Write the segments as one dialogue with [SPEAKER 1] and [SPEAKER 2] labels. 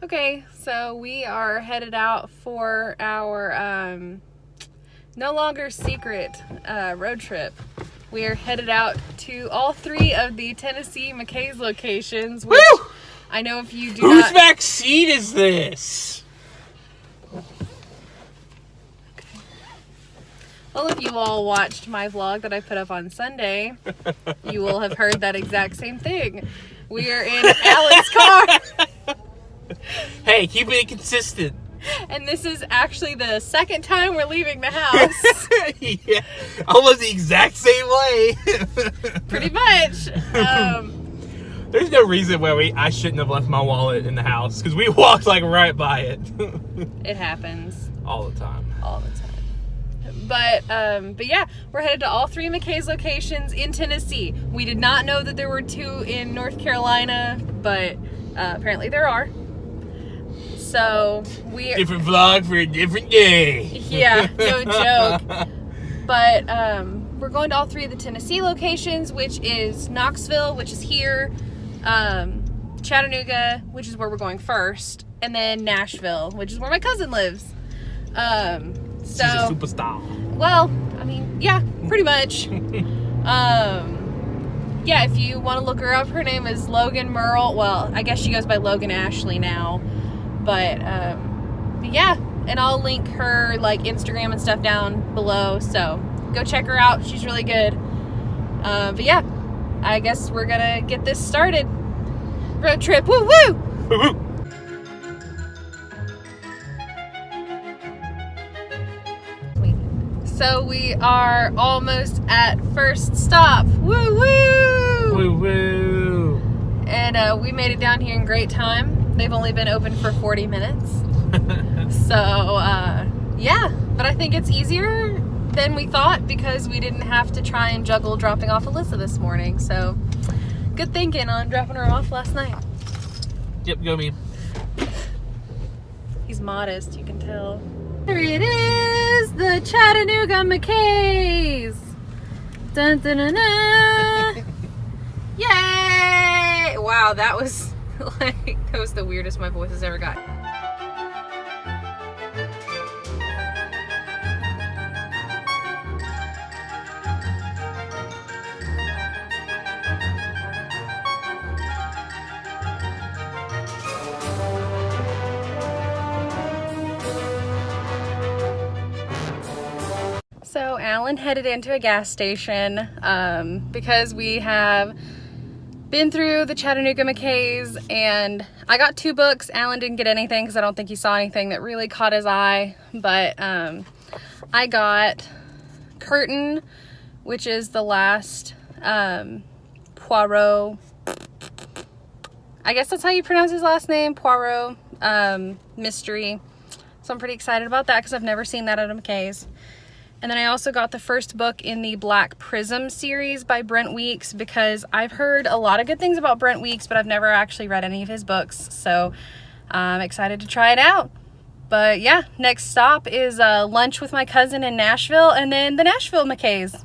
[SPEAKER 1] Okay, so we are headed out for our no longer secret road trip. We are headed out to all 3 of the Tennessee McKay's locations, which Woo! I know if you do
[SPEAKER 2] Whose backseat is this?
[SPEAKER 1] Well, if you all watched my vlog that I put up on Sunday, you will have heard that exact same thing. We are in Alan's car.
[SPEAKER 2] Hey, keep it consistent.
[SPEAKER 1] And this is actually the second time we're leaving the house.
[SPEAKER 2] Yeah, almost the exact same way.
[SPEAKER 1] Pretty much.
[SPEAKER 2] There's no reason why I shouldn't have left my wallet in the house, because we walked like right by it.
[SPEAKER 1] It happens.
[SPEAKER 2] All the time.
[SPEAKER 1] All the time. But yeah, we're headed to all 3 McKay's locations in Tennessee. We did not know that there were 2 in North Carolina, but apparently there are. So we
[SPEAKER 2] different vlog for a different day.
[SPEAKER 1] Yeah, no joke. But we're going to all 3 of the Tennessee locations, which is Knoxville, which is here, Chattanooga, which is where we're going first, and then Nashville, which is where my cousin lives.
[SPEAKER 2] She's a superstar.
[SPEAKER 1] Well, I mean, yeah, pretty much. Yeah, if you want to look her up, her name is Logan Merle. Well, I guess she goes by Logan Ashley now. But yeah, and I'll link her like Instagram and stuff down below. So go check her out. She's really good. But yeah, I guess we're gonna get this started. Road trip. Woo woo!
[SPEAKER 2] Woo woo!
[SPEAKER 1] So we are almost at first stop. Woo woo!
[SPEAKER 2] Woo woo!
[SPEAKER 1] And we made it down here in great time. They've only been open for 40 minutes. So yeah, but I think it's easier than we thought because we didn't have to try and juggle dropping off Alyssa this morning. So good thinking on dropping her off last night.
[SPEAKER 2] Yep, go me.
[SPEAKER 1] He's modest, you can tell. Here it is, the Chattanooga McKays. Dun dun dun dun. Yay! Wow, that was that was the weirdest my voice has ever got. So Alan headed into a gas station because we have been through the Chattanooga McKays, and I got 2 books. Alan didn't get anything because I don't think he saw anything that really caught his eye, but I got Curtain, which is the last Poirot, I guess that's how you pronounce his last name, Poirot mystery. So I'm pretty excited about that because I've never seen that at a McKay's. And then I also got the first book in the Black Prism series by Brent because I've heard a lot of good things about Brent, but I've never actually read any of his books. So I'm excited to try it out. But yeah, next stop is lunch with my cousin in Nashville, and then the Nashville McKays.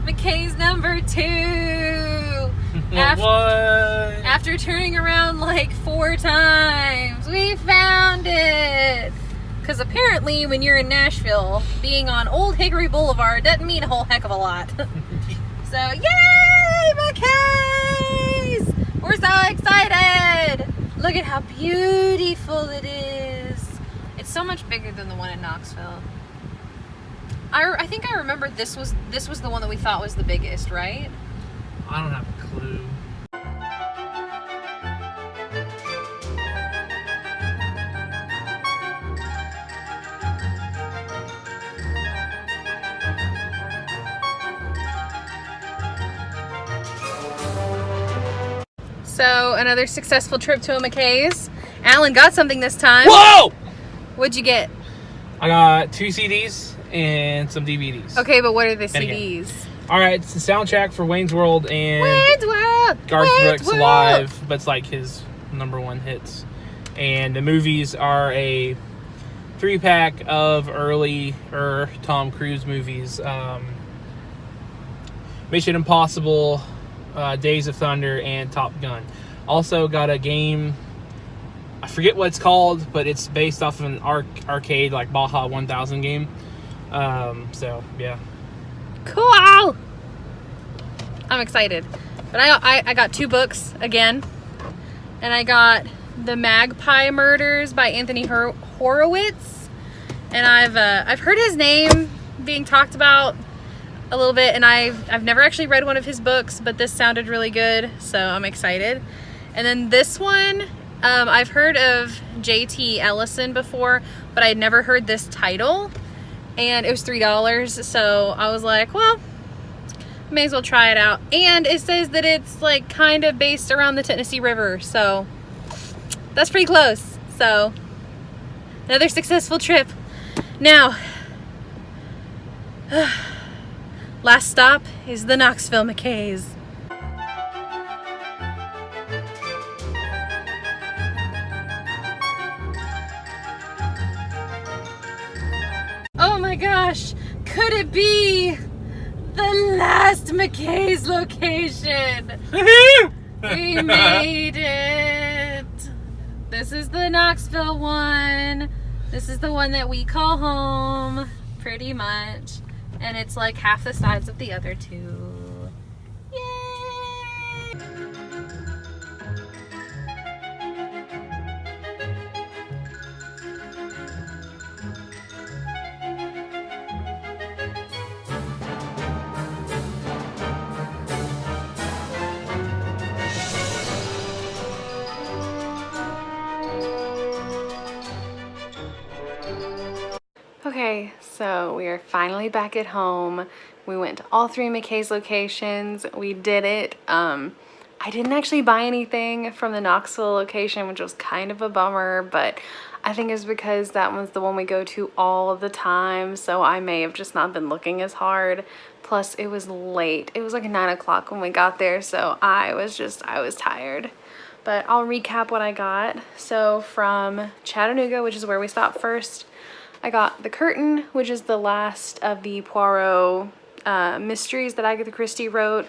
[SPEAKER 1] McKay's number 2. After turning around like 4 times, we found it. Because apparently when you're in Nashville, being on Old Hickory Boulevard doesn't mean a whole heck of a lot. So yay, McKay's! We're so excited. Look at how beautiful it is. It's so much bigger than the one in Knoxville. I think I remember this was the one that we thought was the biggest, right?
[SPEAKER 2] I don't have a clue.
[SPEAKER 1] So another successful trip to a McKay's. Alan got something this time.
[SPEAKER 2] Whoa!
[SPEAKER 1] What'd you get?
[SPEAKER 2] I got 2 CDs and some DVDs.
[SPEAKER 1] Okay, but what are the CDs?
[SPEAKER 2] Alright, it's the soundtrack for Wayne's World and
[SPEAKER 1] Wayne's World!
[SPEAKER 2] Garth Brooks Live, but it's like his #1 hits. And the movies are a 3-pack of early Tom Cruise movies. Mission Impossible, Days of Thunder, and Top Gun. Also got a game, I forget what it's called, but it's based off of an arcade, like Baja 1000 game. So, yeah.
[SPEAKER 1] Cool! I'm excited. But I got 2 books again. And I got The Magpie Murders by Anthony Horowitz. And I've heard his name being talked about a little bit, and I've never actually read one of his books, but this sounded really good, so I'm excited. And then this one, I've heard of JT Ellison before, but I had never heard this title, and it was $3, so I was like, well, may as well try it out. And it says that it's like kind of based around the Tennessee River, so that's pretty close. So another successful trip. Now, last stop is the Knoxville McKays. Oh my gosh, could it be the last McKay's location? We made it. This is the Knoxville one. This is the one that we call home, pretty much. And it's like half the size of the other 2. Yay! Okay, so we are finally back at home. We went to all 3 McKay's locations. We did it. I didn't actually buy anything from the Knoxville location, which was kind of a bummer, but I think it's because that was the one we go to all the time, so I may have just not been looking as hard. Plus, it was late. It was like 9 o'clock when we got there, so I was tired. But I'll recap what I got. So from Chattanooga, which is where we stopped first, I got The Curtain, which is the last of the Poirot mysteries that Agatha Christie wrote.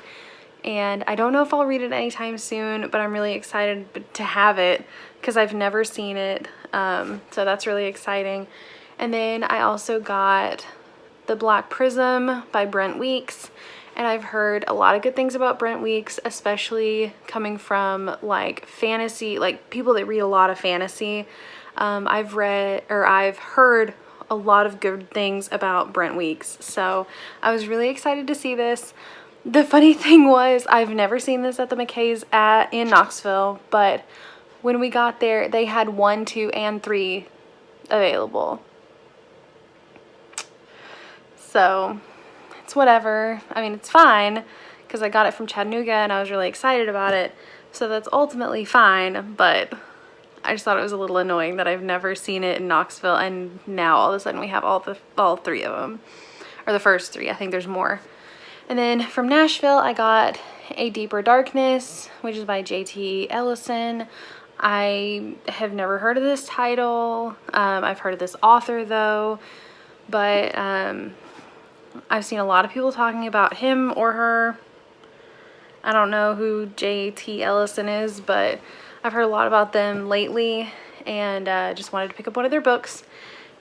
[SPEAKER 1] And I don't know if I'll read it anytime soon, but I'm really excited to have it because I've never seen it. So that's really exciting. And then I also got The Black Prism by Brent Weeks. And I've heard a lot of good things about Brent Weeks, especially coming from like fantasy, like people that read a lot of fantasy. I've heard a lot of good things about Brent Weeks, so I was really excited to see this. The funny thing was, I've never seen this at the McKays in Knoxville, but when we got there, they had 1, 2, and 3 available. So it's whatever. I mean, it's fine because I got it from Chattanooga and I was really excited about it, so that's ultimately fine, but I just thought it was a little annoying that I've never seen it in Knoxville, and now all of a sudden we have all 3 of them, or the first 3. I think there's more. And then from Nashville, I got A Deeper Darkness, which is by JT Ellison. I have never heard of this title. I've heard of this author though, but I've seen a lot of people talking about him or her. I don't know who JT Ellison is, but I've heard a lot about them lately, and just wanted to pick up one of their books.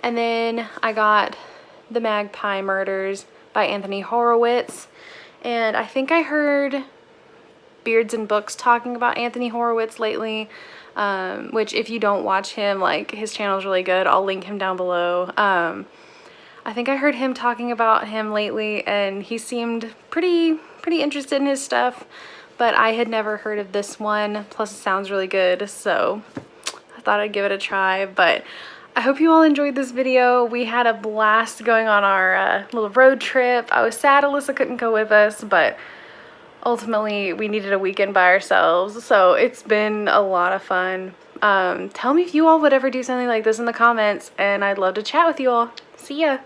[SPEAKER 1] And then I got The Magpie Murders by Anthony Horowitz, and I think I heard Beards and Books talking about Anthony Horowitz lately, which if you don't watch him, like, his channel is really good. I'll link him down below. I think I heard him talking about him lately, and he seemed pretty interested in his stuff. But I had never heard of this one, plus it sounds really good, so I thought I'd give it a try. But I hope you all enjoyed this video. We had a blast going on our little road trip. I was sad Alyssa couldn't go with us, but ultimately we needed a weekend by ourselves, so it's been a lot of fun. Tell me if you all would ever do something like this in the comments, and I'd love to chat with you all. See ya!